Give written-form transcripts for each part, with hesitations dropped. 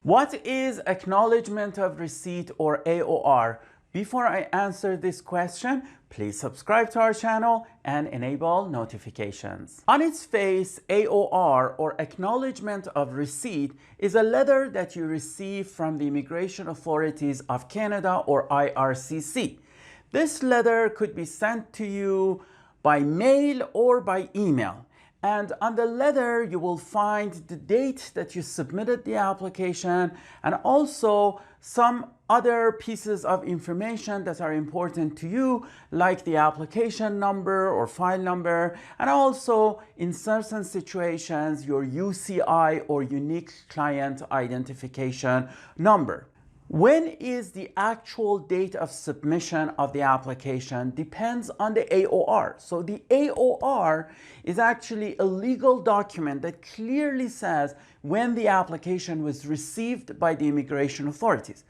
What is Acknowledgement of Receipt, or AOR? Before I answer this question, please subscribe to our channel and enable notifications. On its face, AOR, or Acknowledgement of Receipt, is a letter that you receive from the immigration authorities of Canada, or IRCC. This letter could be sent to you by mail or by email. And on the letter, you will find the date that you submitted the application and also some other pieces of information that are important to you, like the application number or file number, and also in certain situations, your UCI or unique client identification number. When is the actual date of submission of the application depends on the AOR. So the AOR is actually a legal document that clearly says when the application was received by the immigration authorities.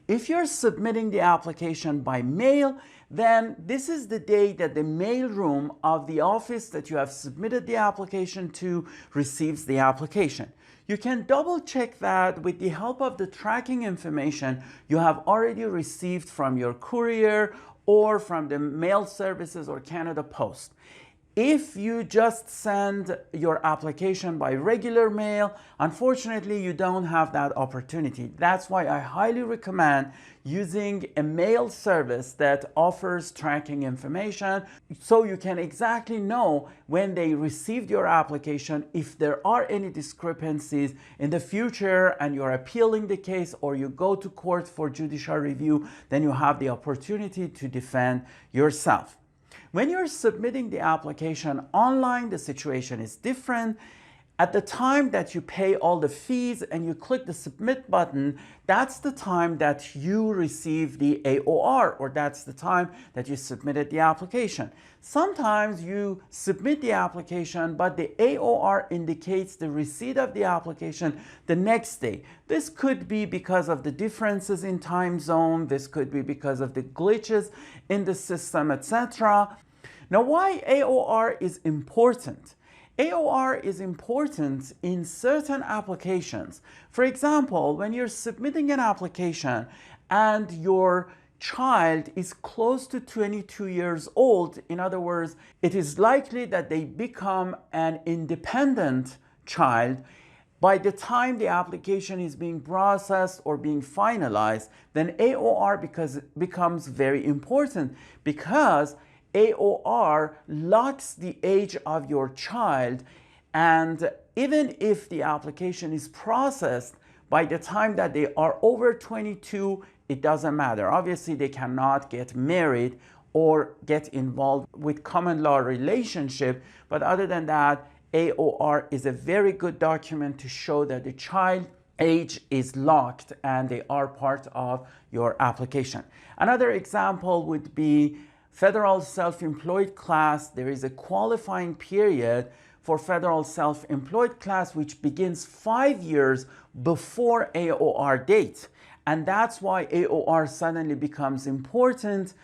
If you're submitting the application by mail, then this is the date that the mailroom of the office that you have submitted the application to receives the application. You can double check that with the help of the tracking information you have already received from your courier or from the mail services or Canada Post. If you just send your application by regular mail, unfortunately, you don't have that opportunity. That's why I highly recommend using a mail service that offers tracking information so you can exactly know when they received your application. If there are any discrepancies in the future and you're appealing the case or you go to court for judicial review, then you have the opportunity to defend yourself. When you're submitting the application online, the situation is different. At the time that you pay all the fees and you click the submit button, that's the time that you receive the AOR, or that's the time that you submitted the application. Sometimes you submit the application, but the AOR indicates the receipt of the application the next day. This could be because of the differences in time zone. This could be because of the glitches in the system, etc. Now, why AOR is important? AOR is important in certain applications. For example, when you're submitting an application and your child is close to 22 years old, in other words, it is likely that they become an independent child by the time the application is being processed or being finalized, then AOR becomes very important because AOR locks the age of your child, and even if the application is processed by the time that they are over 22, it doesn't matter. Obviously, they cannot get married or get involved with common law relationship, but other than that, AOR is a very good document to show that the child age is locked and they are part of your application. Another example would be federal self-employed class. There is a qualifying period for federal self-employed class which begins 5 years before AOR date. And that's why AOR suddenly becomes important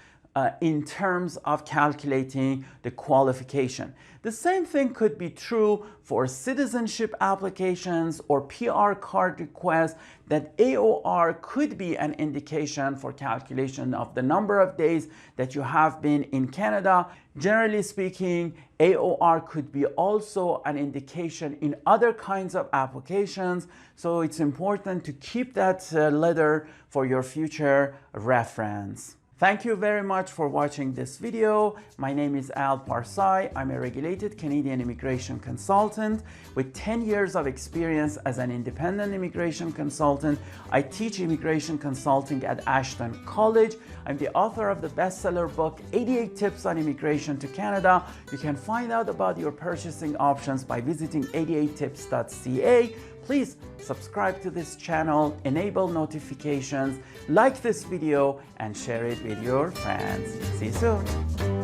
in terms of calculating the qualification. The same thing could be true for citizenship applications or PR card requests, that AOR could be an indication for calculation of the number of days that you have been in Canada. Generally speaking, AOR could be also an indication in other kinds of applications, so it's important to keep that letter for your future reference. Thank you very much for watching this video. My name is Parsai. I'm a regulated Canadian immigration consultant with 10 years of experience as an independent immigration consultant. I teach immigration consulting at Ashton College. I'm the author of the bestseller book, 88 Tips on Immigration to Canada. You can find out about your purchasing options by visiting 88tips.ca. Please subscribe to this channel, enable notifications, like this video, and share it with your friends. See you soon.